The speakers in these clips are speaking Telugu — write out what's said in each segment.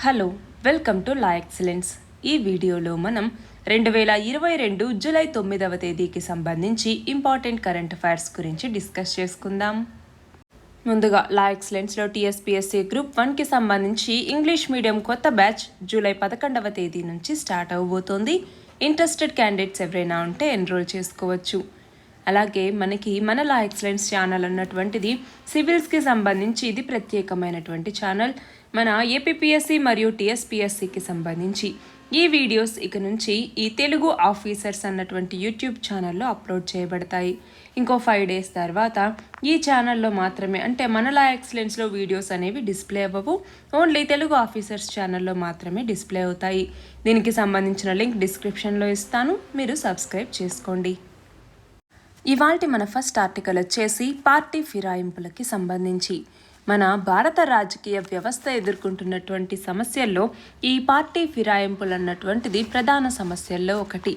Hello, welcome to law excellence. ఈ వీడియోలో మనం 2022 జూలై 9వ తేదీకి సంబంధించి ఇంపార్టెంట్ కరెంట్ అఫైర్స్ గురించి డిస్కస్ చేసుకుందాం. ముందుగా లా ఎక్సలెన్స్లో టీఎస్పీఎస్సీ గ్రూప్ 1కి సంబంధించి ఇంగ్లీష్ మీడియం కొత్త బ్యాచ్ జూలై 11వ తేదీ నుంచి స్టార్ట్ అవబోతోంది. ఇంట్రెస్టెడ్ క్యాండిడేట్స్ ఎవరైనా ఉంటే ఎన్రోల్ చేసుకోవచ్చు. అలాగే మనకి మన లా ఎక్సలెన్స్ ఛానల్ అన్నటువంటిది సివిల్స్కి సంబంధించి ఇది ప్రత్యేకమైనటువంటి ఛానల్. మన ఏపీపీఎస్సీ మరియు టీఎస్పీఎస్సీకి సంబంధించి ఈ వీడియోస్ ఇక నుంచి ఈ తెలుగు ఆఫీసర్స్ అన్నటువంటి యూట్యూబ్ ఛానల్లో అప్లోడ్ చేయబడతాయి. ఇంకో 5 days తర్వాత ఈ ఛానల్లో మాత్రమే, అంటే మన లా ఎక్సలెన్స్లో వీడియోస్ అనేవి డిస్ప్లే అవ్వవు, ఓన్లీ తెలుగు ఆఫీసర్స్ ఛానల్లో మాత్రమే డిస్ప్లే అవుతాయి. దీనికి సంబంధించిన లింక్ డిస్క్రిప్షన్లో ఇస్తాను, మీరు సబ్స్క్రైబ్ చేసుకోండి. ఇవాల్టి మన ఫస్ట్ ఆర్టికల్ వచ్చేసి పార్టీ ఫిరాయింపులకి సంబంధించి. మన భారత రాజకీయ వ్యవస్థ ఎదుర్కొంటున్నటువంటి సమస్యల్లో ఈ పార్టీ ఫిరాయింపులు అన్నటువంటిది ప్రధాన సమస్యల్లో ఒకటి.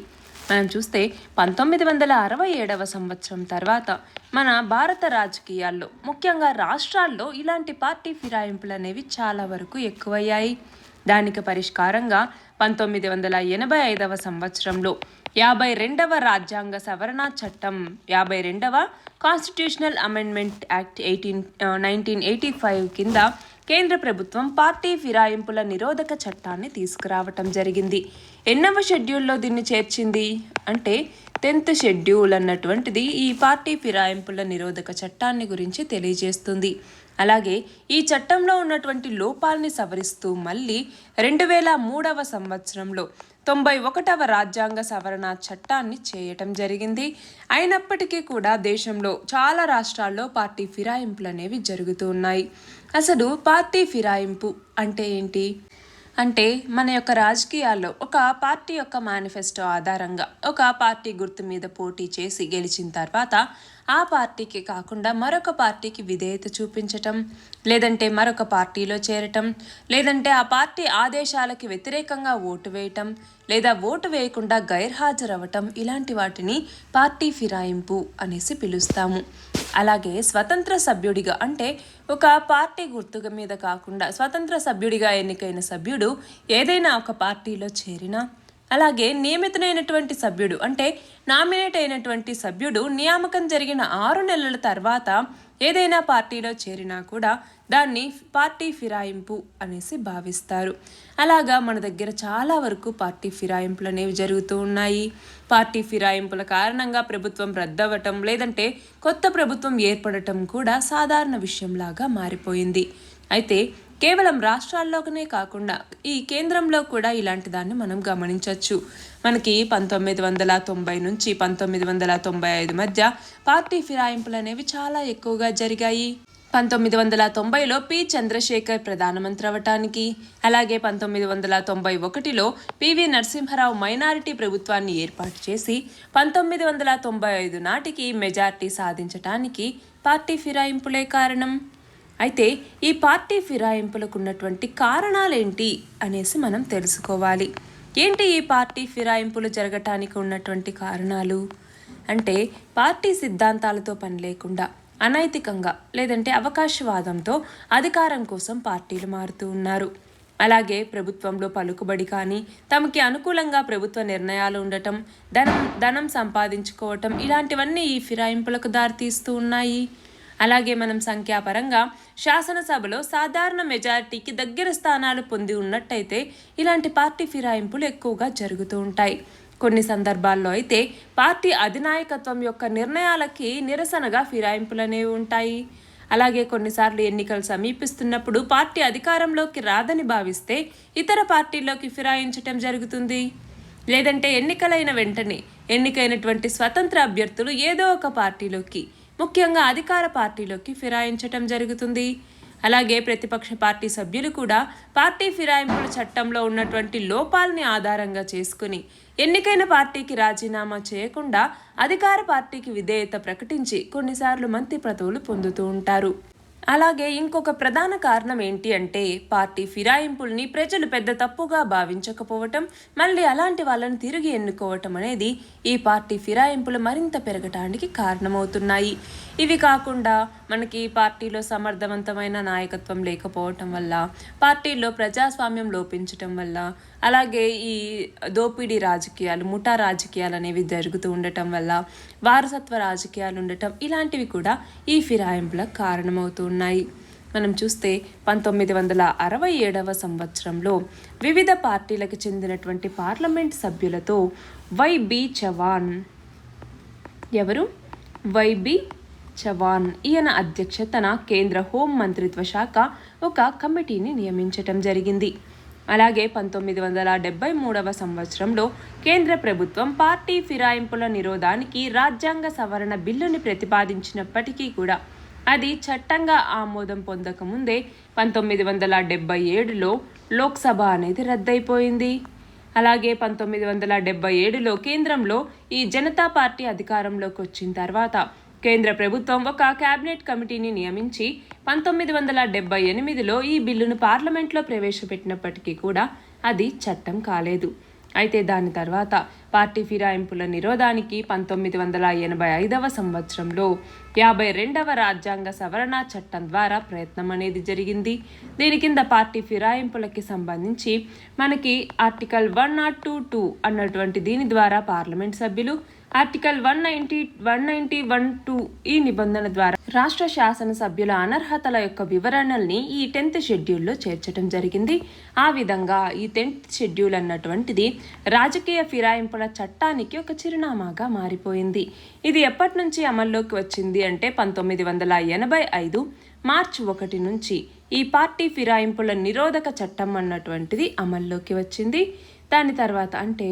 మనం చూస్తే 1967వ సంవత్సరం తర్వాత మన భారత రాజకీయాల్లో, ముఖ్యంగా రాష్ట్రాల్లో ఇలాంటి పార్టీ ఫిరాయింపులు అనేవి చాలా వరకు ఎక్కువయ్యాయి. దానికి పరిష్కారంగా 1985వ సంవత్సరంలో 52వ రాజ్యాంగ సవరణ చట్టం, 52వ కాన్స్టిట్యూషనల్ అమెండ్మెంట్ యాక్ట్ 1985 కింద కేంద్ర ప్రభుత్వం పార్టీ ఫిరాయింపుల నిరోధక చట్టాన్ని తీసుకురావటం జరిగింది. ఎన్నవ షెడ్యూల్లో దీన్ని చేర్చింది అంటే 10th షెడ్యూల్ అన్నటువంటిది ఈ పార్టీ ఫిరాయింపుల నిరోధక చట్టాన్ని గురించి తెలియజేస్తుంది. అలాగే ఈ చట్టంలో ఉన్నటువంటి లోపాలని సవరిస్తూ మళ్ళీ 2003వ సంవత్సరంలో 91వ రాజ్యాంగ సవరణ చట్టాన్ని చేయటం జరిగింది. అయినప్పటికీ కూడా దేశంలో చాలా రాష్ట్రాల్లో పార్టీ ఫిరాయింపులు అనేవి జరుగుతూ ఉన్నాయి. అసలు పార్టీ ఫిరాయింపు అంటే ఏంటి అంటే, మన యొక్క రాజకీయాల్లో ఒక పార్టీ యొక్క మేనిఫెస్టో ఆధారంగా ఒక పార్టీ గుర్తు మీద పోటీ చేసి గెలిచిన తర్వాత ఆ పార్టీకి కాకుండా మరొక పార్టీకి విధేయత చూపించటం, లేదంటే మరొక పార్టీలో చేరటం, లేదంటే ఆ పార్టీ ఆదేశాలకి వ్యతిరేకంగా ఓటు వేయటం, లేదా ఓటు వేయకుండా గైర్హాజరవటం, ఇలాంటి వాటిని పార్టీ ఫిరాయింపు అనేసి పిలుస్తాము. అలాగే స్వతంత్ర సభ్యుడిగా, అంటే ఒక పార్టీ గుర్తుగా మీద కాకుండా స్వతంత్ర సభ్యుడిగా ఎన్నికైన సభ్యుడు ఏదైనా ఒక పార్టీలో చేరినా, అలాగే నియమితులైనటువంటి సభ్యుడు, అంటే నామినేట్ అయినటువంటి సభ్యుడు నియామకం జరిగిన 6 నెలల తర్వాత ఏదైనా పార్టీలో చేరినా కూడా దాన్ని పార్టీ ఫిరాయింపు అనేసి భావిస్తారు. అలాగా మన దగ్గర చాలా వరకు పార్టీ ఫిరాయింపులు అనేవి జరుగుతూ ఉన్నాయి. పార్టీ ఫిరాయింపుల కారణంగా ప్రభుత్వం రద్దవటం, లేదంటే కొత్త ప్రభుత్వం ఏర్పడటం కూడా సాధారణ విషయంలాగా మారిపోయింది. అయితే కేవలం రాష్ట్రాల్లోనే కాకుండా ఈ కేంద్రంలో కూడా ఇలాంటి దాన్ని మనం గమనించవచ్చు. మనకి 1990 నుంచి 1995 మధ్య పార్టీ ఫిరాయింపులు అనేవి చాలా ఎక్కువగా జరిగాయి. 1990లో పి చంద్రశేఖర్ ప్రధానమంత్రి అవటానికి, అలాగే 1991లో పివి నరసింహారావు మైనారిటీ ప్రభుత్వాన్ని ఏర్పాటు చేసి 1995 నాటికి మెజార్టీ సాధించటానికి పార్టీ ఫిరాయింపులే కారణం. అయితే ఈ పార్టీ ఫిరాయింపులకు ఉన్నటువంటి కారణాలేంటి అనేసి మనం తెలుసుకోవాలి. ఏంటి ఈ పార్టీ ఫిరాయింపులు జరగటానికి ఉన్నటువంటి కారణాలు అంటే, పార్టీ సిద్ధాంతాలతో పని లేకుండా అనైతికంగా, లేదంటే అవకాశవాదంతో అధికారం కోసం పార్టీలు మారుతూ ఉన్నారు. అలాగే ప్రభుత్వంలో పలుకుబడి కానీ, తమకి అనుకూలంగా ప్రభుత్వ నిర్ణయాలు ఉండటం, ధనం సంపాదించుకోవటం, ఇలాంటివన్నీ ఈ ఫిరాయింపులకు దారితీస్తూ ఉన్నాయి. అలాగే మనం సంఖ్యాపరంగా శాసనసభలో సాధారణ మెజారిటీకి దగ్గర స్థానాలు పొంది ఉన్నట్టయితే ఇలాంటి పార్టీ ఫిరాయింపులు ఎక్కువగా జరుగుతూ ఉంటాయి. కొన్ని సందర్భాల్లో అయితే పార్టీ అధినాయకత్వం యొక్క నిర్ణయాలకి నిరసనగా ఫిరాయింపులు అనేవి ఉంటాయి. అలాగే కొన్నిసార్లు ఎన్నికలు సమీపిస్తున్నప్పుడు పార్టీ అధికారంలోకి రాదని భావిస్తే ఇతర పార్టీల్లోకి ఫిరాయించటం జరుగుతుంది. లేదంటే ఎన్నికలైన వెంటనే ఎన్నికైనటువంటి స్వతంత్ర అభ్యర్థులు ఏదో ఒక పార్టీలోకి, ముఖ్యంగా అధికార పార్టీలోకి ఫిరాయించటం జరుగుతుంది. అలాగే ప్రతిపక్ష పార్టీ సభ్యులు కూడా పార్టీ ఫిరాయింపుల చట్టంలో ఉన్నటువంటి లోపాలని ఆధారంగా చేసుకుని ఎన్నికైన పార్టీకి రాజీనామా చేయకుండా అధికార పార్టీకి విధేయత ప్రకటించి కొన్నిసార్లు మంత్రి పదవులు పొందుతూ ఉంటారు. అలాగే ఇంకొక ప్రధాన కారణం ఏంటి అంటే, పార్టీ ఫిరాయింపుల్ని ప్రజలు పెద్ద తప్పుగా భావించకపోవటం, మళ్ళీ అలాంటి వాళ్ళని తిరిగి ఎన్నుకోవటం అనేది ఈ పార్టీ ఫిరాయింపులు మరింత పెరగటానికి కారణమవుతున్నాయి. ఇవి కాకుండా మనకి పార్టీలో సమర్థవంతమైన నాయకత్వం లేకపోవటం వల్ల, పార్టీలో ప్రజాస్వామ్యం లోపించటం వల్ల, అలాగే ఈ దోపిడీ రాజకీయాలు, ముఠా రాజకీయాలు అనేవి జరుగుతూ ఉండటం వల్ల, వారసత్వ రాజకీయాలు ఉండటం, ఇలాంటివి కూడా ఈ ఫిరాయింపులకు కారణమవుతూ ఉన్నాయి. మనం చూస్తే 1967వ సంవత్సరంలో వివిధ పార్టీలకు చెందినటువంటి పార్లమెంట్ సభ్యులతో వైబి చవాన్, ఎవరు? వైబి చవాన్, ఈయన అధ్యక్షతన కేంద్ర హోం మంత్రిత్వ శాఖ ఒక కమిటీని నియమించటం జరిగింది. అలాగే 1973వ సంవత్సరంలో కేంద్ర ప్రభుత్వం పార్టీ ఫిరాయింపుల నిరోధానికి రాజ్యాంగ సవరణ బిల్లుని ప్రతిపాదించినప్పటికీ కూడా అది చట్టంగా ఆమోదం పొందకముందే 1977లో లోక్సభ అనేది రద్దయిపోయింది. అలాగే 1977లో కేంద్రంలో ఈ జనతా పార్టీ అధికారంలోకి వచ్చిన తర్వాత కేంద్ర ప్రభుత్వం ఒక కేబినెట్ కమిటీని నియమించి 1978లో ఈ బిల్లును పార్లమెంట్లో ప్రవేశపెట్టినప్పటికీ కూడా అది చట్టం కాలేదు. అయితే దాని తర్వాత పార్టీ ఫిరాయింపుల నిరోధానికి 1985వ సంవత్సరంలో 52వ రాజ్యాంగ సవరణ చట్టం ద్వారా ప్రయత్నం అనేది జరిగింది. దీని కింద పార్టీ ఫిరాయింపులకి సంబంధించి మనకి ఆర్టికల్ 102(2) అన్నటువంటి దీని ద్వారా పార్లమెంట్ సభ్యులు, ఆర్టికల్ 190(2) ఈ నిబంధన ద్వారా రాష్ట్ర శాసనసభ్యుల అనర్హతల యొక్క వివరణల్ని ఈ 10th షెడ్యూల్లో చేర్చడం జరిగింది. ఆ విధంగా ఈ 10th షెడ్యూల్ అన్నటువంటిది రాజకీయ ఫిరాయింపుల చట్టానికి ఒక చిరునామాగా మారిపోయింది. ఇది ఎప్పటి నుంచి అమల్లోకి వచ్చింది అంటే 1985 మార్చి 1 నుంచి ఈ పార్టీ ఫిరాయింపుల నిరోధక చట్టం అన్నటువంటిది అమల్లోకి వచ్చింది. దాని తర్వాత అంటే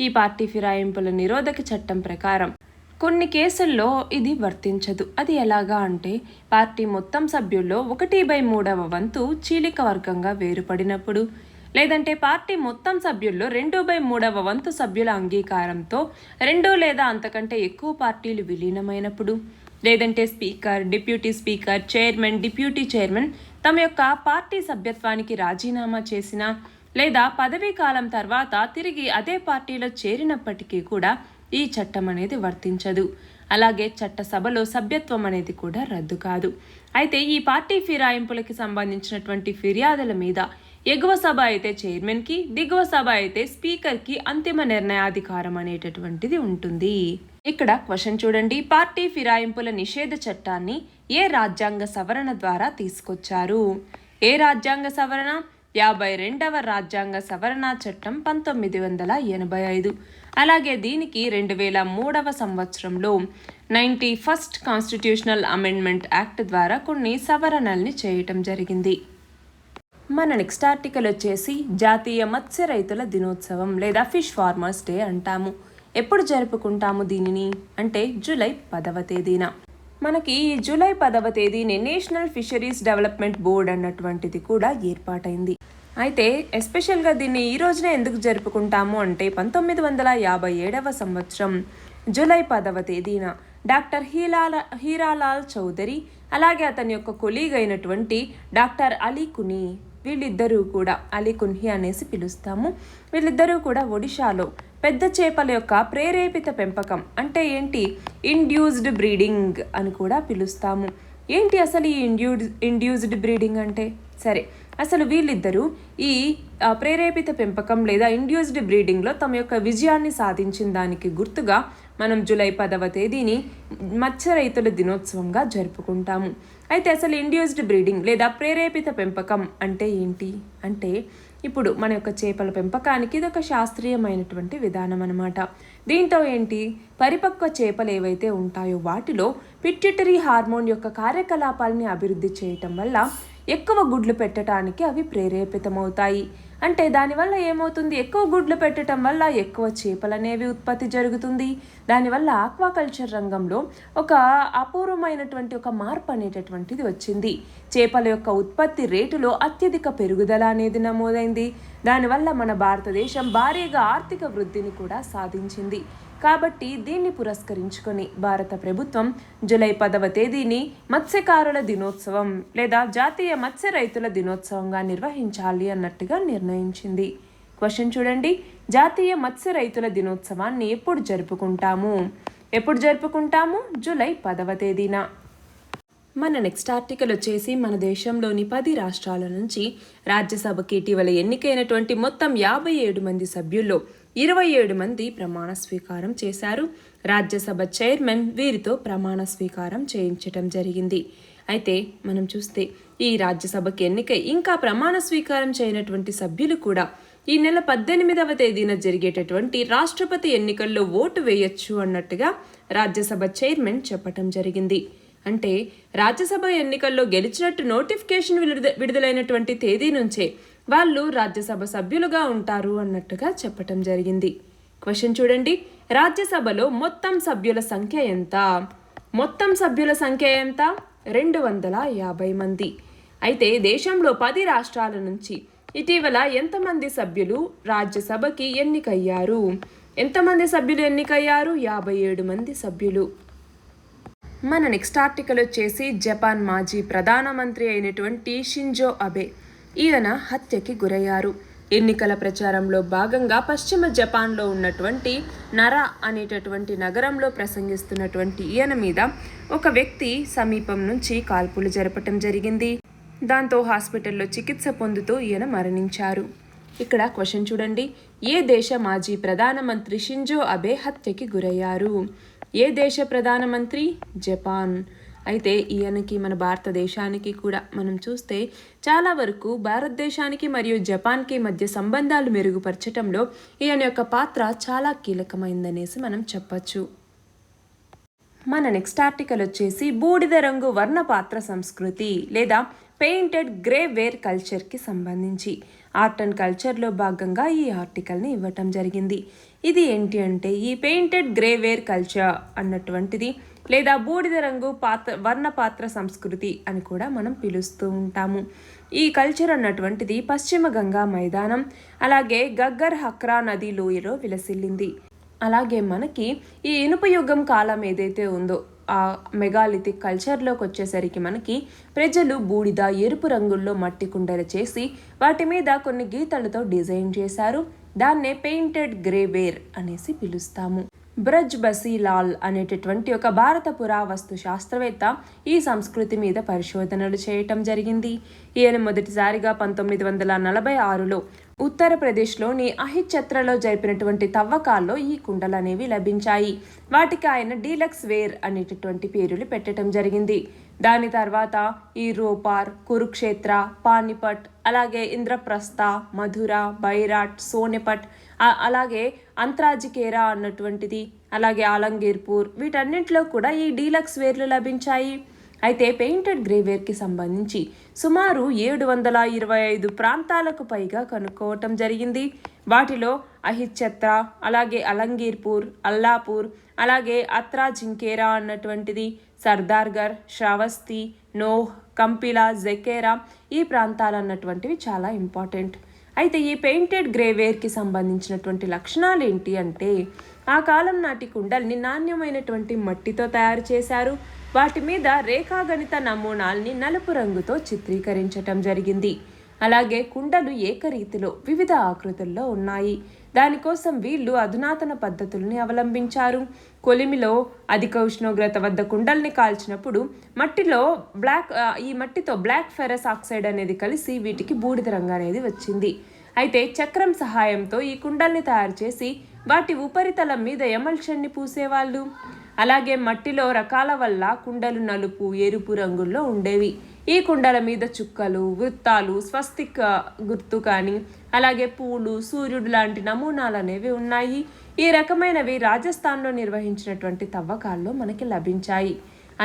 ఈ పార్టీ ఫిరాయింపుల నిరోధక చట్టం ప్రకారం కొన్ని కేసుల్లో ఇది వర్తించదు. అది ఎలాగా అంటే పార్టీ మొత్తం సభ్యుల్లో 1/3వ వంతు చీలిక వర్గంగా వేరుపడినప్పుడు, లేదంటే పార్టీ మొత్తం సభ్యుల్లో 2/3వ వంతు సభ్యుల అంగీకారంతో 2 లేదా అంతకంటే ఎక్కువ పార్టీలు విలీనమైనప్పుడు, లేదంటే speaker, deputy speaker, chairman, deputy chairman తమ యొక్క పార్టీ సభ్యత్వానికి రాజీనామా చేసినా, లేదా పదవీ కాలం తర్వాత తిరిగి అదే పార్టీలో చేరినప్పటికీ కూడా ఈ చట్టం అనేది వర్తించదు. అలాగే చట్టసభలో సభ్యత్వం అనేది కూడా రద్దు కాదు. అయితే ఈ పార్టీ ఫిరాయింపులకి సంబంధించినటువంటి ఫిర్యాదుల మీద ఎగువ సభ అయితే చైర్మన్కి, దిగువ సభ అయితే స్పీకర్కి అంతిమ నిర్ణయాధికారం అనేటటువంటిది ఉంటుంది. ఇక్కడ క్వశ్చన్ చూడండి, పార్టీ ఫిరాయింపుల నిషేధ చట్టాన్ని ఏ రాజ్యాంగ సవరణ ద్వారా తీసుకొచ్చారు? ఏ రాజ్యాంగ సవరణ? 52వ రాజ్యాంగ సవరణ చట్టం 1985. అలాగే దీనికి 2003వ సంవత్సరంలో 91st కాన్స్టిట్యూషనల్ అమెండ్మెంట్ యాక్ట్ ద్వారా కొన్ని సవరణల్ని చేయటం జరిగింది. మన నెక్స్ట్ ఆర్టికల్ వచ్చేసి జాతీయ మత్స్య రైతుల దినోత్సవం లేదా ఫిష్ ఫార్మర్స్ డే అంటాము. ఎప్పుడు జరుపుకుంటాము దీనిని అంటే జూలై 10వ తేదీన. మనకి ఈ జూలై 10వ తేదీని నేషనల్ ఫిషరీస్ డెవలప్మెంట్ బోర్డ్ అన్నటువంటిది కూడా ఏర్పాటైంది. అయితే ఎస్పెషల్గా దీన్ని ఈ రోజునే ఎందుకు జరుపుకుంటాము అంటే 1957వ సంవత్సరం జూలై 10వ తేదీన డాక్టర్ హీరాలాల్ చౌదరి అలాగే అతని యొక్క కొలీగ్ అయినటువంటి డాక్టర్ అలీ కునీ, వీళ్ళిద్దరూ కూడా అలీ కున్హి అనేసి పిలుస్తాము, వీళ్ళిద్దరూ కూడా ఒడిశాలో పెద్ద చేపల యొక్క ప్రేరేపిత పెంపకం అంటే ఏంటి, ఇండ్యూస్డ్ బ్రీడింగ్ అని కూడా పిలుస్తాము. ఏంటి అసలు ఈ ఇండ్యూస్డ్ బ్రీడింగ్ అంటే? సరే, అసలు వీళ్ళిద్దరూ ఈ ప్రేరేపిత పెంపకం లేదా ఇండ్యూస్డ్ బ్రీడింగ్లో తమ యొక్క విజయాన్ని సాధించిన దానికి గుర్తుగా మనం జూలై 10వ తేదీని మత్స్య రైతుల దినోత్సవంగా జరుపుకుంటాము. అయితే అసలు ఇండ్యూస్డ్ బ్రీడింగ్ లేదా ప్రేరేపిత పెంపకం అంటే ఏంటి అంటే, ఇప్పుడు మన యొక్క చేపల పెంపకానికి ఇది ఒక శాస్త్రీయమైనటువంటి విధానం అన్నమాట. దీంతో ఏంటి, పరిపక్వ చేపలు ఏవైతే ఉంటాయో వాటిలో పిట్యూటరీ హార్మోన్ యొక్క కార్యకలాపాలని అభివృద్ధి చేయటం వల్ల ఎక్కువ గుడ్లు పెట్టడానికి అవి ప్రేరేపితమవుతాయి. అంటే దానివల్ల ఏమవుతుంది, ఎక్కువ గుడ్లు పెట్టడం వల్ల ఎక్కువ చేపలు అనేవి ఉత్పత్తి జరుగుతుంది. దానివల్ల ఆక్వాకల్చర్ రంగంలో ఒక అపూర్వమైనటువంటి ఒక మార్పు అనేటటువంటిది వచ్చింది. చేపల యొక్క ఉత్పత్తి రేటులో అత్యధిక పెరుగుదల అనేది నమోదైంది. దానివల్ల మన భారతదేశం భారీగా ఆర్థిక వృద్ధిని కూడా సాధించింది. కాబట్టి దీన్ని పురస్కరించుకొని భారత ప్రభుత్వం జూలై 10వ తేదీని మత్స్యకారుల దినోత్సవం లేదా జాతీయ మత్స్య రైతుల దినోత్సవంగా నిర్వహించాలి అన్నట్టుగా నిర్ణయించింది. క్వశ్చన్ చూడండి, జాతీయ మత్స్య రైతుల దినోత్సవాన్ని ఎప్పుడు జరుపుకుంటాము? జూలై 10వ తేదీన. మన నెక్స్ట్ ఆర్టికల్ వచ్చేసి మన దేశంలోని 10 రాష్ట్రాల నుంచి రాజ్యసభకి ఇటీవల ఎన్నికైనటువంటి మొత్తం 57 మంది సభ్యుల్లో 27 మంది ప్రమాణ స్వీకారం చేశారు. రాజ్యసభ చైర్మన్ వీరితో ప్రమాణ స్వీకారం చేయించడం జరిగింది. అయితే మనం చూస్తే ఈ రాజ్యసభకి ఎన్నికై ఇంకా ప్రమాణ స్వీకారం చేయనటువంటి సభ్యులు కూడా ఈ నెల 18వ తేదీన జరిగేటటువంటి రాష్ట్రపతి ఎన్నికల్లో ఓటు వేయొచ్చు అన్నట్టుగా రాజ్యసభ చైర్మన్ చెప్పటం జరిగింది. అంటే రాజ్యసభ ఎన్నికల్లో గెలిచినట్టు నోటిఫికేషన్ విడుదలైనటువంటి తేదీ నుంచే వాళ్ళు రాజ్యసభ సభ్యులుగా ఉంటారు అన్నట్టుగా చెప్పటం జరిగింది. క్వశ్చన్ చూడండి, రాజ్యసభలో మొత్తం సభ్యుల సంఖ్య ఎంత? మొత్తం సభ్యుల సంఖ్య ఎంత? 250 మంది. అయితే దేశంలో 10 రాష్ట్రాల నుంచి ఇటీవల ఎంతమంది సభ్యులు రాజ్యసభకి ఎన్నికయ్యారు? ఎంతమంది సభ్యులు ఎన్నికయ్యారు? 57 మంది సభ్యులు. మన నెక్స్ట్ ఆర్టికల్ వచ్చేసి జపాన్ మాజీ ప్రధానమంత్రి అయినటువంటి షింజో అబే ఈయన హత్యకి గురయ్యారు. ఎన్నికల ప్రచారంలో భాగంగా పశ్చిమ జపాన్లో ఉన్నటువంటి నరా అనేటటువంటి నగరంలో ప్రసంగిస్తున్నటువంటి ఈయన మీద ఒక వ్యక్తి సమీపం నుంచి కాల్పులు జరపటం జరిగింది. దాంతో హాస్పిటల్లో చికిత్స పొందుతూ ఈయన మరణించారు. ఇక్కడ క్వశ్చన్ చూడండి, ఏ దేశ మాజీ ప్రధానమంత్రి షింజో అబే హత్యకి గురయ్యారు? ఏ దేశ ప్రధానమంత్రి? జపాన్. అయితే ఈయనకి మన భారతదేశానికి కూడా మనం చూస్తే చాలా వరకు భారతదేశానికి మరియు జపాన్కి మధ్య సంబంధాలు మెరుగుపరచడంలో ఈయన యొక్క పాత్ర చాలా కీలకమైందనేసి మనం చెప్పచ్చు. మన నెక్స్ట్ ఆర్టికల్ వచ్చేసి బూడిద రంగు వర్ణపాత్ర సంస్కృతి లేదా పెయింటెడ్ గ్రే వేర్ కల్చర్కి సంబంధించి ఆర్ట్ అండ్ కల్చర్లో భాగంగా ఈ ఆర్టికల్ని ఇవ్వటం జరిగింది. ఇది ఏంటి అంటే ఈ పెయింటెడ్ గ్రే వేర్ కల్చర్ అన్నటువంటిది లేదా బూడిద రంగు వర్ణపాత్ర సంస్కృతి అని కూడా మనం పిలుస్తూ ఉంటాము. ఈ కల్చర్ అన్నటువంటిది పశ్చిమ గంగా మైదానం అలాగే గగ్గర్ హక్రా నది లోయలో విలసిల్లింది. అలాగే మనకి ఈ ఇనుప యుగం కాలం ఏదైతే ఉందో ఆ మెగాలిథిక్ కల్చర్లోకి వచ్చేసరికి మనకి ప్రజలు బూడిద ఎరుపు రంగుల్లో మట్టి కుండలు చేసి వాటి మీద కొన్ని గీతలతో డిజైన్ చేశారు. దాన్నే పెయింటెడ్ గ్రే వేర్ అనేసి పిలుస్తాము. బ్రజ్ బసీలాల్ అనేటటువంటి ఒక భారత పురావస్తు శాస్త్రవేత్త ఈ సంస్కృతి మీద పరిశోధనలు చేయటం జరిగింది. ఈయన మొదటిసారిగా 1946లో ఉత్తరప్రదేశ్లోని అహిచ్ఛత్రలో జరిపినటువంటి తవ్వకాల్లో ఈ కుండలు అనేవి లభించాయి. వాటికి ఆయన డీలక్స్ వేర్ అనేటటువంటి పేర్లు పెట్టడం జరిగింది. దాని తర్వాత ఈ రోపార్, కురుక్షేత్ర, పానిపట్, అలాగే ఇంద్రప్రస్థ, మధుర, బైరాట్, సోనెపట్, అలాగే అంత్రాజికేరా అన్నటువంటిది, అలాగే ఆలంగీర్పూర్, వీటన్నింటిలో కూడా ఈ డీలక్స్ వేర్లు లభించాయి. అయితే పెయింటెడ్ గ్రేవేర్కి సంబంధించి సుమారు 725 ప్రాంతాలకు పైగా కనుక్కోవటం జరిగింది. వాటిలో అహిచ్ఛత్ర, అలాగే అలంగీర్పూర్, అల్లాపూర్, అలాగే అత్రాజింకేరా అన్నటువంటిది, సర్దార్గర్, శ్రావస్తి, నోహ్, కంపిలా, జెకేరా ఈ ప్రాంతాలు అన్నటువంటివి చాలా ఇంపార్టెంట్. అయితే ఈ పెయింటెడ్ గ్రేవేర్కి సంబంధించినటువంటి లక్షణాలు ఏంటి అంటే ఆ కాలం నాటి కుండల్ని నాణ్యమైనటువంటి మట్టితో తయారు చేశారు. వాటి మీద రేఖాగణిత నమూనాల్ని నలుపు రంగుతో చిత్రీకరించటం జరిగింది. అలాగే కుండలు ఏకరీతిలో వివిధ ఆకృతుల్లో ఉన్నాయి. దానికోసం వీళ్ళు అధునాతన పద్ధతుల్ని అవలంబించారు. కొలిమిలో అధిక ఉష్ణోగ్రత వద్ద కుండల్ని కాల్చినప్పుడు ఈ మట్టితో బ్లాక్ ఫెరస్ ఆక్సైడ్ అనేది కలిసి వీటికి బూడిద రంగు అనేది వచ్చింది. అయితే చక్రం సహాయంతో ఈ కుండల్ని తయారు చేసి వాటి ఉపరితలం మీద ఎమల్షన్ని పూసేవాళ్ళు. అలాగే మట్టిలో రకాల వల్ల కుండలు నలుపు, ఎరుపు రంగుల్లో ఉండేవి. ఈ కుండల మీద చుక్కలు, వృత్తాలు, స్వస్తిక్ గుర్తు కానీ అలాగే పూలు, సూర్యుడు లాంటి నమూనాలు అనేవి ఉన్నాయి. ఈ రకమైనవి రాజస్థాన్లో నిర్వహించినటువంటి తవ్వకాల్లో మనకి లభించాయి.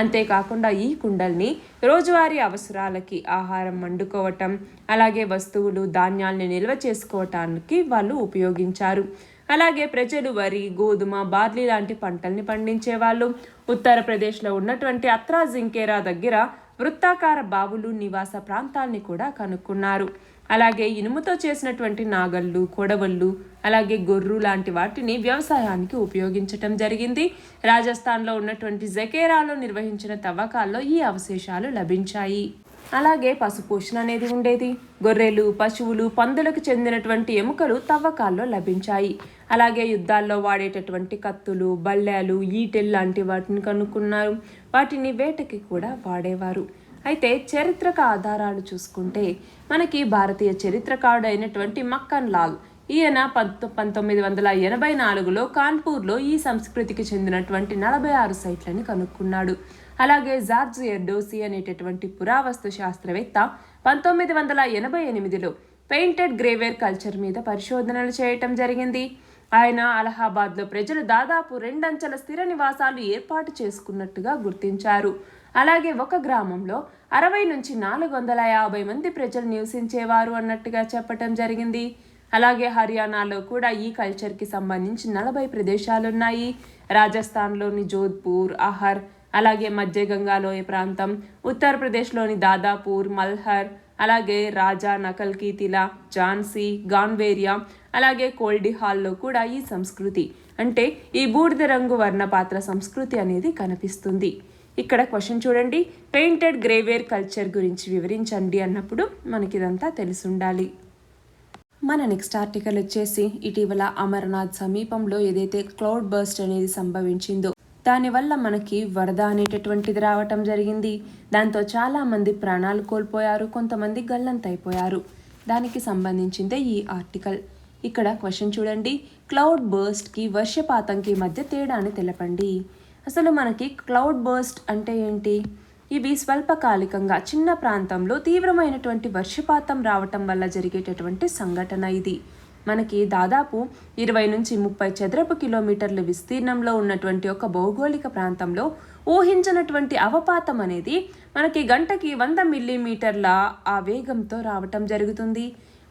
అంతేకాకుండా ఈ కుండల్ని రోజువారీ అవసరాలకి ఆహారం వండుకోవటం, అలాగే వస్తువులు, ధాన్యాల్ని నిల్వ చేసుకోవటానికి వాళ్ళు ఉపయోగించారు. అలాగే ప్రజలు వరి, గోధుమ, బార్లీ లాంటి పంటల్ని పండించేవాళ్ళు. ఉత్తరప్రదేశ్లో ఉన్నటువంటి అత్రాజింకేరా దగ్గర వృత్తాకార బావులు, నివాస ప్రాంతాల్ని కూడా కనుక్కున్నారు. అలాగే ఇనుముతో చేసినటువంటి నాగళ్ళు, కొడవళ్ళు, అలాగే గొర్రు లాంటి వాటిని వ్యవసాయానికి ఉపయోగించటం జరిగింది. రాజస్థాన్లో ఉన్నటువంటి జకేరాలో నిర్వహించిన తవ్వకాల్లో ఈ అవశేషాలు లభించాయి. అలాగే పశుపోషణ అనేది ఉండేది. గొర్రెలు, పశువులు, పందులకు చెందినటువంటి ఎముకలు తవ్వకాల్లో లభించాయి. అలాగే యుద్ధాల్లో వాడేటటువంటి కత్తులు, బల్లాలు, ఈటెల్ లాంటి వాటిని కనుక్కున్నారు. వాటిని వేటకి కూడా వాడేవారు. అయితే చారిత్రక ఆధారాలు చూసుకుంటే మనకి భారతీయ చరిత్రకారుడు అయినటువంటి మక్కన్ లాల్ ఈయన 1984లో కాన్పూర్లో ఈ సంస్కృతికి చెందినటువంటి 46 సైట్లని కనుక్కున్నాడు. అలాగే జార్జ్ ఎర్డోసి అనేటటువంటి పురావస్తు శాస్త్రవేత్త 1988లో పెయింటెడ్ గ్రేవేర్ కల్చర్ మీద పరిశోధనలు చేయటం జరిగింది. ఆయన అలహాబాద్లో ప్రజలు దాదాపు 2 అంచెల స్థిర నివాసాలు ఏర్పాటు చేసుకున్నట్టుగా గుర్తించారు. అలాగే ఒక గ్రామంలో 60 నుంచి 450 మంది ప్రజలు నివసించేవారు అన్నట్టుగా చెప్పటం జరిగింది. అలాగే హర్యానాలో కూడా ఈ కల్చర్కి సంబంధించి 40 ప్రదేశాలున్నాయి. రాజస్థాన్లోని జోధ్పూర్, అహర్, అలాగే మధ్య గంగాలోయ ప్రాంతం, ఉత్తరప్రదేశ్లోని దాదాపూర్, మల్హర్, అలాగే రాజా నకల్ కి తిలా, ఝాన్సీ, గాన్వేరియా, అలాగే కోల్డిహాల్లో కూడా ఈ సంస్కృతి అంటే ఈ బూడిద రంగు వర్ణపాత్ర సంస్కృతి అనేది కనిపిస్తుంది. ఇక్కడ క్వశ్చన్ చూడండి, పెయింటెడ్ గ్రేవేర్ కల్చర్ గురించి వివరించండి అన్నప్పుడు మనకి ఇదంతా తెలిసి ఉండాలి. మన నెక్స్ట్ ఆర్టికల్ వచ్చేసి ఇటీవల అమర్నాథ్ సమీపంలో ఏదైతే క్లౌడ్ బర్స్ట్ అనేది సంభవించిందో దానివల్ల మనకి వరద అనేటటువంటిది రావటం జరిగింది. దాంతో చాలామంది ప్రాణాలు కోల్పోయారు, కొంతమంది గల్లంతైపోయారు. దానికి సంబంధించిందే ఈ ఆర్టికల్. ఇక్కడ క్వశ్చన్ చూడండి, క్లౌడ్ బర్స్ట్కి వర్షపాతంకి మధ్య తేడాని తెలపండి. అసలు మనకి క్లౌడ్ బర్స్ట్ అంటే ఏంటి? ఇవి స్వల్పకాలికంగా చిన్న ప్రాంతంలో తీవ్రమైనటువంటి వర్షపాతం రావటం వల్ల జరిగేటటువంటి సంఘటన. ఇది మనకి దాదాపు 20 నుంచి 30 చదరపు కిలోమీటర్ల విస్తీర్ణంలో ఉన్నటువంటి ఒక భౌగోళిక ప్రాంతంలో ఊహించినటువంటి అవపాతం అనేది మనకి గంటకి 100 మిల్లీమీటర్ల ఆ వేగంతో రావటం జరుగుతుంది.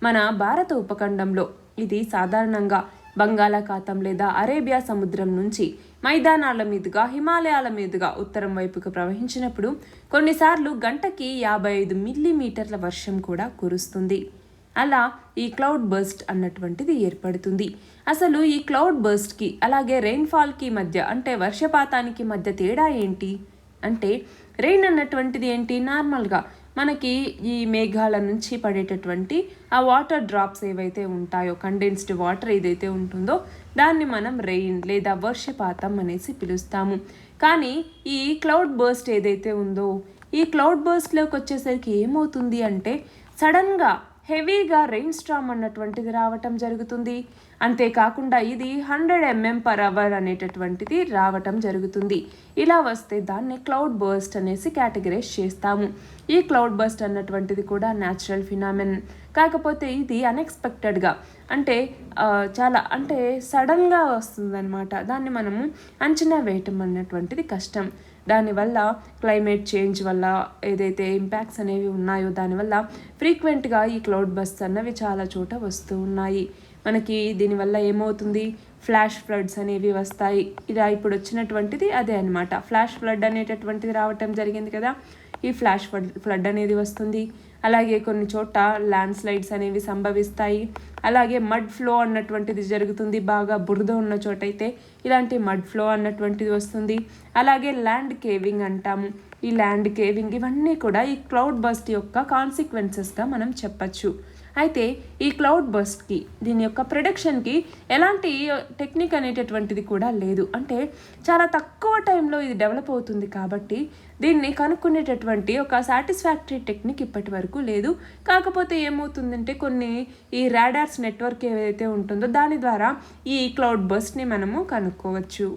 మన భారత ఉపఖండంలో ఇది సాధారణంగా బంగాళాఖాతం లేదా అరేబియా సముద్రం నుంచి మైదానాల మీదుగా హిమాలయాల మీదుగా ఉత్తరం వైపుకు ప్రవహించినప్పుడు కొన్నిసార్లు గంటకి 55 మిల్లీమీటర్ల వర్షం కూడా కురుస్తుంది. అలా ఈ క్లౌడ్ బర్స్ట్ అన్నటువంటిది ఏర్పడుతుంది. అసలు ఈ క్లౌడ్ బర్స్ట్కి అలాగే రెయిన్ఫాల్కి మధ్య అంటే వర్షపాతానికి మధ్య తేడా ఏంటి అంటే, రెయిన్ అన్నటువంటిది ఏంటి, నార్మల్గా మనకి ఈ మేఘాల నుంచి పడేటటువంటి ఆ వాటర్ డ్రాప్స్ ఏవైతే ఉంటాయో, కండెన్స్డ్ వాటర్ ఏదైతే ఉంటుందో దాన్ని మనం రెయిన్ లేదా వర్షపాతం అనేసి పిలుస్తాము. కానీ ఈ క్లౌడ్ బర్స్ట్ ఏదైతే ఉందో ఈ క్లౌడ్ బర్స్ట్లోకి వచ్చేసరికి ఏమవుతుంది అంటే సడన్గా హెవీగా రెయిన్ స్టార్మ్ అన్నటువంటిది రావటం జరుగుతుంది. అంతేకాకుండా ఇది 100 mm/h అనేటటువంటిది రావటం జరుగుతుంది. ఇలా వస్తే దాన్ని క్లౌడ్ బర్స్ట్ అనేసి కేటగరైజ్ చేస్తాము. ఈ క్లౌడ్ బర్స్ట్ అన్నటువంటిది కూడా న్యాచురల్ ఫినామినన్. కాకపోతే ఇది అన్ఎక్స్పెక్టెడ్గా అంటే చాలా అంటే సడన్గా వస్తుందన్నమాట. దాన్ని మనము అంచనా వేయటం అన్నటువంటిది కష్టం. దానివల్ల క్లైమేట్ చేంజ్ వల్ల ఏదైతే ఇంపాక్ట్స్ అనేవి ఉన్నాయో దానివల్ల ఫ్రీక్వెంట్గా ఈ క్లౌడ్ బర్స్ట్ అన్నవి చాలా చోట వస్తూ ఉన్నాయి. మనకి దీనివల్ల ఏమవుతుంది, ఫ్లాష్ ఫ్లడ్స్ అనేవి వస్తాయి. ఇలా ఇప్పుడు వచ్చినటువంటిది అదే అనమాట. ఫ్లాష్ ఫ్లడ్ అనేటటువంటిది రావటం జరిగింది కదా, ఈ ఫ్లాష్ ఫ్లడ్ అనేది వస్తుంది. అలాగే కొన్ని చోట ల్యాండ్ స్లైడ్స్ అనేవి సంభవిస్తాయి. అలాగే మడ్ ఫ్లో అన్నటువంటిది జరుగుతుంది. బాగా బురద ఉన్న చోట అయితే ఇలాంటి మడ్ ఫ్లో అన్నటువంటిది వస్తుంది. అలాగే ల్యాండ్ కేవింగ్ అంటాము. ఈ ల్యాండ్ కేవింగ్ ఇవన్నీ కూడా ఈ క్లౌడ్ బర్స్ట్ యొక్క కాన్సిక్వెన్సెస్గా మనం చెప్పచ్చు. అయితే ఈ క్లౌడ్ బర్స్ట్కి దీని యొక్క ప్రొడక్షన్కి ఎలాంటి టెక్నిక్ అనేటటువంటిది కూడా లేదు. అంటే చాలా తక్కువ టైంలో ఇది డెవలప్ అవుతుంది కాబట్టి దీన్ని కనుక్కునేటటువంటి ఒక సాటిస్ఫాక్టరీ టెక్నిక్ ఇప్పటి వరకు లేదు. కాకపోతే ఏమవుతుందంటే కొన్ని ఈ రాడార్స్ నెట్వర్క్ ఏదైతే ఉంటుందో దాని ద్వారా ఈ క్లౌడ్ బర్స్ట్ని మనము కనుక్కోవచ్చు.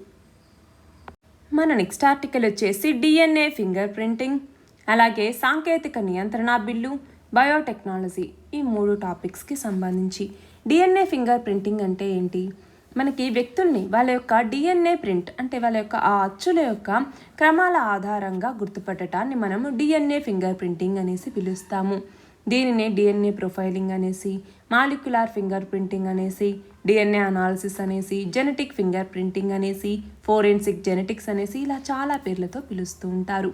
మన నెక్స్ట్ ఆర్టికల్ వచ్చేసి DNA ఫింగర్ ప్రింటింగ్, అలాగే సాంకేతిక నియంత్రణ బిల్లు, బయోటెక్నాలజీ, ఈ 3 టాపిక్స్కి సంబంధించి. DNA ఫింగర్ ప్రింటింగ్ అంటే ఏంటి? మనకి వ్యక్తుల్ని వాళ్ళ యొక్క DNA ప్రింట్ అంటే వాళ్ళ యొక్క ఆ అచ్చుల యొక్క క్రమాల ఆధారంగా గుర్తుపట్టడాన్ని మనము DNA ఫింగర్ ప్రింటింగ్ అనేసి పిలుస్తాము. దీనిని DNA ప్రొఫైలింగ్ అనేసి, మాలిక్యులార్ ఫింగర్ ప్రింటింగ్ అనేసి, DNA అనాలిసిస్ అనేసి, జెనెటిక్ ఫింగర్ ప్రింటింగ్ అనేసి, ఫోరెన్సిక్ జెనెటిక్స్ అనేసి ఇలా చాలా పేర్లతో పిలుస్తూ ఉంటారు.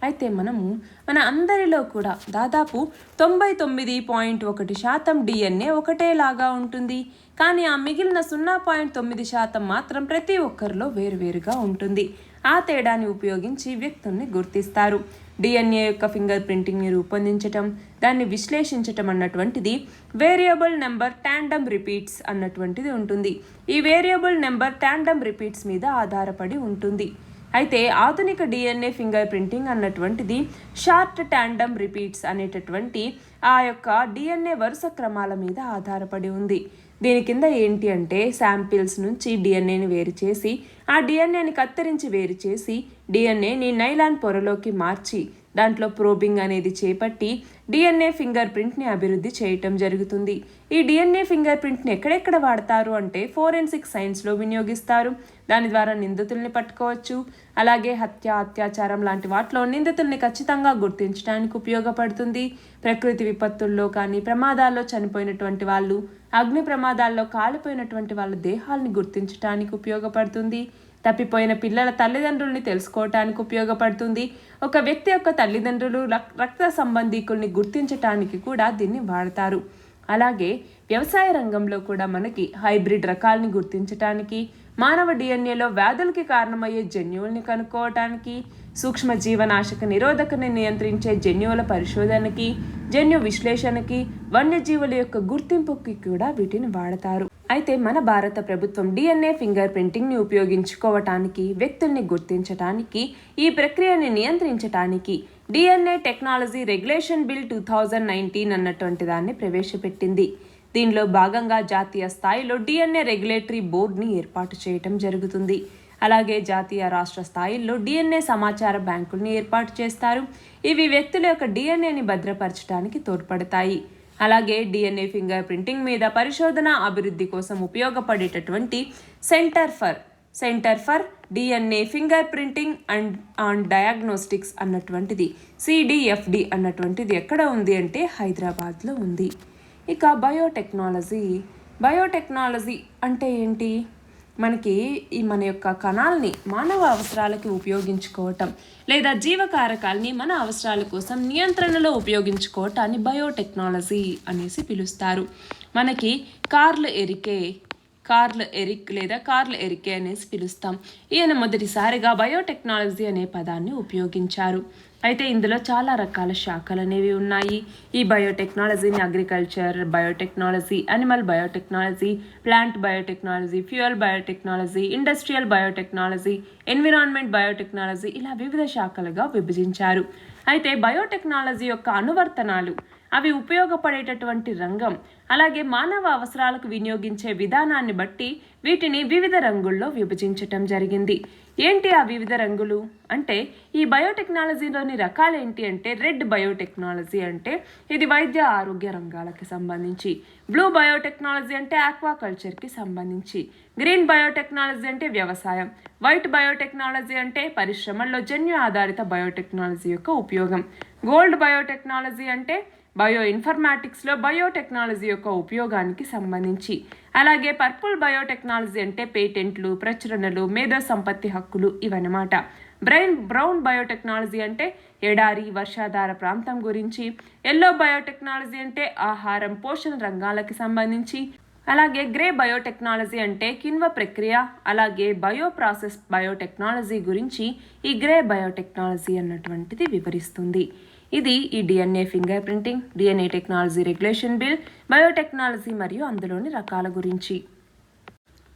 అయితే మనము మన అందరిలో కూడా దాదాపు 99.1% DNA ఒకటేలాగా ఉంటుంది. కానీ ఆ మిగిలిన 0.9% మాత్రం ప్రతి ఒక్కరిలో వేరువేరుగా ఉంటుంది. ఆ తేడాని ఉపయోగించి వ్యక్తుల్ని గుర్తిస్తారు. డిఎన్ఏ యొక్క ఫింగర్ ప్రింటింగ్ని రూపొందించటం, దాన్ని విశ్లేషించటం అన్నటువంటిది వేరియబుల్ నెంబర్ టాండమ్ రిపీట్స్ అన్నటువంటిది ఉంటుంది. ఈ వేరియబుల్ నెంబర్ టాండమ్ రిపీట్స్ మీద ఆధారపడి ఉంటుంది. అయితే ఆధునిక డిఎన్ఏ ఫింగర్ ప్రింటింగ్ అన్నటువంటిది షార్ట్ టాండమ్ రిపీట్స్ అనేటటువంటి ఆ యొక్క డిఎన్ఏ వరుస క్రమాల మీద ఆధారపడి ఉంది. దీని కింద ఏంటి అంటే శాంపిల్స్ నుంచి డిఎన్ఏని వేరు చేసి ఆ డిఎన్ఏని కత్తిరించి వేరు చేసి డిఎన్ఏని నైలాన్ పొరలోకి మార్చి దాంట్లో ప్రోబింగ్ అనేది చేపట్టి డిఎన్ఏ ఫింగర్ ప్రింట్ని అభివృద్ధి చేయటం జరుగుతుంది. ఈ డిఎన్ఏ ఫింగర్ ప్రింట్ని ఎక్కడెక్కడ వాడతారు అంటే ఫోరెన్సిక్ సైన్స్లో వినియోగిస్తారు. దాని ద్వారా నిందితుల్ని పట్టుకోవచ్చు. అలాగే అత్యాచారం లాంటి వాటిలో నిందితుల్ని ఖచ్చితంగా గుర్తించడానికి ఉపయోగపడుతుంది. ప్రకృతి విపత్తుల్లో కానీ ప్రమాదాల్లో చనిపోయినటువంటి వాళ్ళు, అగ్ని ప్రమాదాల్లో కాలిపోయినటువంటి వాళ్ళ దేహాలని గుర్తించడానికి ఉపయోగపడుతుంది. తప్పిపోయిన పిల్లల తల్లిదండ్రుల్ని తెలుసుకోవటానికి ఉపయోగపడుతుంది. ఒక వ్యక్తి యొక్క తల్లిదండ్రులు రక్త సంబంధీకుల్ని గుర్తించటానికి కూడా దీన్ని వాడతారు. అలాగే వ్యవసాయ రంగంలో కూడా మనకి హైబ్రిడ్ రకాలని గుర్తించటానికి, మానవ డిఎన్ఏలో వ్యాధులకి కారణమయ్యే జన్యువుల్ని కనుక్కోవటానికి, సూక్ష్మ జీవనాశక నిరోధకని నియంత్రించే జన్యువుల పరిశోధనకి, జన్యు విశ్లేషణకి, వన్యజీవుల యొక్క గుర్తింపుకి కూడా వీటిని వాడతారు. అయితే మన భారత ప్రభుత్వం డిఎన్ఏ ఫింగర్ ప్రింటింగ్ని ఉపయోగించుకోవటానికి, వ్యక్తుల్ని గుర్తించటానికి, ఈ ప్రక్రియని నియంత్రించటానికి డిఎన్ఏ టెక్నాలజీ రెగ్యులేషన్ బిల్ 2019 అన్నటువంటి దాన్ని ప్రవేశపెట్టింది. దీనిలో భాగంగా జాతీయ స్థాయిలో డిఎన్ఏ రెగ్యులేటరీ బోర్డుని ఏర్పాటు చేయటం జరుగుతుంది. అలాగే జాతీయ రాష్ట్ర స్థాయిల్లో డిఎన్ఏ సమాచార బ్యాంకుల్ని ఏర్పాటు చేస్తారు. ఇవి వ్యక్తుల యొక్క డిఎన్ఏని భద్రపరచడానికి తోడ్పడతాయి. అలాగే డిఎన్ఏ ఫింగర్ ప్రింటింగ్ మీద పరిశోధన అభివృద్ధి కోసం ఉపయోగపడేటటువంటి centre for DNA finger printing and diagnostics అన్నటువంటిది సిడిఎఫ్డి అన్నటువంటిది ఎక్కడ ఉంది అంటే హైదరాబాద్లో ఉంది. ఇక బయోటెక్నాలజీ అంటే ఏంటి? మనకి మన యొక్క కణాలని మానవ అవసరాలకి ఉపయోగించుకోవటం లేదా జీవకారకాలని మన అవసరాల కోసం నియంత్రణలో ఉపయోగించుకోవటాన్ని బయోటెక్నాలజీ అనేసి పిలుస్తారు. మనకి కార్ల్ ఎరికే అనేసి పిలుస్తాం. ఈయన మొదటిసారిగా బయోటెక్నాలజీ అనే పదాన్ని ఉపయోగించారు. అయితే ఇందులో చాలా రకాల శాఖలు అనేవి ఉన్నాయి. ఈ బయోటెక్నాలజీని agriculture biotechnology, animal biotechnology, plant biotechnology, fuel biotechnology, industrial biotechnology, environment biotechnology ఇలా వివిధ శాఖలుగా విభజించారు. అయితే బయోటెక్నాలజీ యొక్క అనువర్తనాలు, అవి ఉపయోగపడేటటువంటి రంగం, అలాగే మానవ అవసరాలకు వినియోగించే విధానాన్ని బట్టి వీటిని వివిధ రంగుల్లో విభజించటం జరిగింది. ఏంటి ఆ వివిధ రంగులు అంటే, ఈ బయోటెక్నాలజీలోని రకాలు ఏంటి అంటే, రెడ్ బయోటెక్నాలజీ అంటే ఇది వైద్య ఆరోగ్య రంగాలకి సంబంధించి, బ్లూ బయోటెక్నాలజీ అంటే ఆక్వాకల్చర్కి సంబంధించి, గ్రీన్ బయోటెక్నాలజీ అంటే వ్యవసాయం, వైట్ బయోటెక్నాలజీ అంటే పరిశ్రమల్లో జన్యు ఆధారిత బయోటెక్నాలజీ యొక్క ఉపయోగం, గోల్డ్ బయోటెక్నాలజీ అంటే బయో ఇన్ఫర్మాటిక్స్లో బయోటెక్నాలజీ యొక్క ఉపయోగానికి సంబంధించి, అలాగే పర్పుల్ బయోటెక్నాలజీ అంటే పేటెంట్లు, ప్రచురణలు, మేధో సంపత్తి హక్కులు ఇవన్నమాట. బ్రౌన్ బయోటెక్నాలజీ అంటే ఎడారి, వర్షాధార ప్రాంతం గురించి, ఎల్లో బయోటెక్నాలజీ అంటే ఆహారం, పోషణ రంగాలకి సంబంధించి, అలాగే గ్రే బయోటెక్నాలజీ అంటే కిణ్వ ప్రక్రియ, అలాగే బయోప్రాసెస్ బయోటెక్నాలజీ గురించి ఈ గ్రే బయోటెక్నాలజీ అన్నటువంటిది వివరిస్తుంది. ఇది ఈ DNA finger printing, DNA technology regulation bill, biotechnology మరియు అందులోని రకాల గురించి.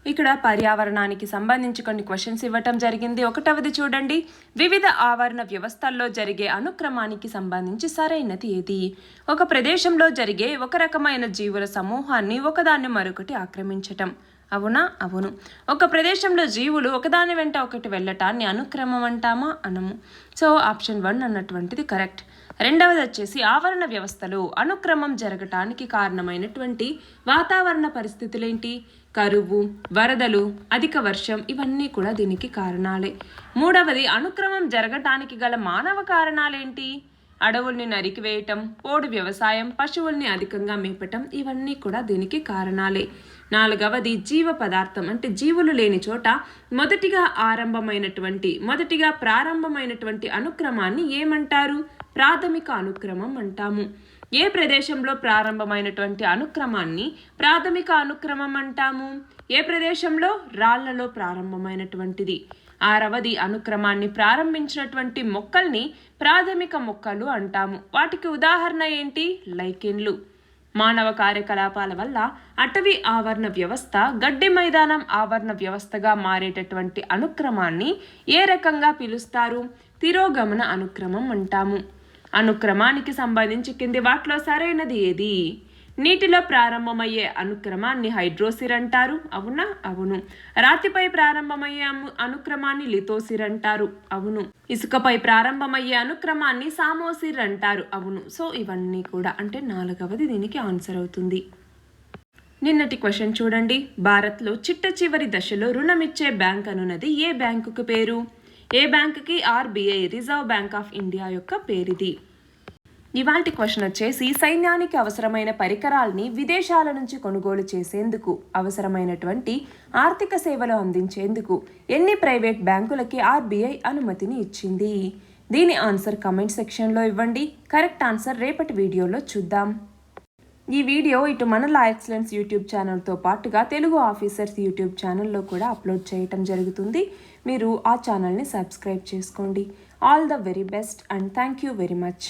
ఇక్కడ పర్యావరణానికి సంబంధించి కొన్ని క్వశ్చన్స్ ఇవ్వటం జరిగింది. ఒకటవది చూడండి, వివిధ ఆవరణ వ్యవస్థల్లో జరిగే అనుక్రమానికి సంబంధించి సరైనది ఏది? ఒక ప్రదేశంలో జరిగే ఒక రకమైన జీవుల సమూహాన్ని ఒకదాన్ని మరొకటి ఆక్రమించటం. అవునా? అవును. ఒక ప్రదేశంలో జీవులు ఒకదాని వెంట ఒకటి వెళ్ళటాన్ని అనుక్రమం అంటామా? అనము. సో ఆప్షన్ 1 అన్నటువంటిది కరెక్ట్. రెండవది వచ్చేసి, ఆవరణ వ్యవస్థలో అనుక్రమం జరగటానికి కారణమైనటువంటి వాతావరణ పరిస్థితులేంటి? కరువు, వరదలు, అధిక వర్షం ఇవన్నీ కూడా దీనికి కారణాలే. మూడవది, అనుక్రమం జరగటానికి గల మానవ కారణాలేంటి? అడవుల్ని నరికివేయటం, పోడు వ్యవసాయం, పశువుల్ని అధికంగా మేపటం ఇవన్నీ కూడా దీనికి కారణాలే. నాలుగవది, జీవ పదార్థం అంటే జీవులు లేని చోట మొదటిగా ప్రారంభమైనటువంటి అనుక్రమాన్ని ఏమంటారు? ప్రాథమిక అనుక్రమం అంటాము. ఏ ప్రదేశంలో ప్రారంభమైనటువంటి అనుక్రమాన్ని ప్రాథమిక అనుక్రమం అంటాము? ఏ ప్రదేశంలో? రాళ్లలో ప్రారంభమైనటువంటిది. 6వది అనుక్రమాన్ని ప్రారంభించినటువంటి మొక్కల్ని ప్రాథమిక మొక్కలు అంటాము. వాటికి ఉదాహరణ ఏంటి? లైకెన్లు. మానవ కార్యకలాపాల వల్ల అటవీ ఆవరణ వ్యవస్థ గడ్డి మైదానం ఆవరణ వ్యవస్థగా మారేటటువంటి అనుక్రమాన్ని ఏ రకంగా పిలుస్తారు? తిరోగమన అనుక్రమం అంటాము. అనుక్రమానికి సంబంధించి కింది వాటిలో సరైనది ఏది? నీటిలో ప్రారంభమయ్యే అనుక్రమాన్ని హైడ్రోసిర్ అంటారు. అవునా? అవును. రాతిపై ప్రారంభమయ్యే అనుక్రమాన్ని లిథోసిర్ అంటారు. అవును. ఇసుకపై ప్రారంభమయ్యే అనుక్రమాన్ని సామోసిర్ అంటారు. అవును. సో ఇవన్నీ కూడా అంటే 4వది దీనికి ఆన్సర్ అవుతుంది. నిన్నటి క్వశ్చన్ చూడండి. భారత్లో చిట్ట చివరి దశలో రుణమిచ్చే బ్యాంక్ అనున్నది ఏ బ్యాంకుకు పేరు? ఏ బ్యాంకుకి? RBI, reserve bank of India యొక్క పేరిది. ఇవాల్టి క్వశ్చన్ వచ్చేసి సైన్యానికి అవసరమైన పరికరాల్ని విదేశాల నుంచి కొనుగోలు చేసేందుకు అవసరమైనటువంటి ఆర్థిక సేవలు అందించేందుకు ఎన్ని ప్రైవేట్ బ్యాంకులకి ఆర్బీఐ అనుమతిని ఇచ్చింది? దీని ఆన్సర్ కమెంట్ సెక్షన్లో ఇవ్వండి. కరెక్ట్ ఆన్సర్ రేపటి వీడియోలో చూద్దాం. ఈ వీడియో ఇటు మన లా ఎక్సలెన్స్ యూట్యూబ్ ఛానల్తో పాటుగా తెలుగు ఆఫీసర్స్ యూట్యూబ్ ఛానల్లో కూడా అప్లోడ్ చేయటం జరుగుతుంది. మీరు ఆ ఛానల్ని సబ్స్క్రైబ్ చేసుకోండి. All the very best and thank you very much.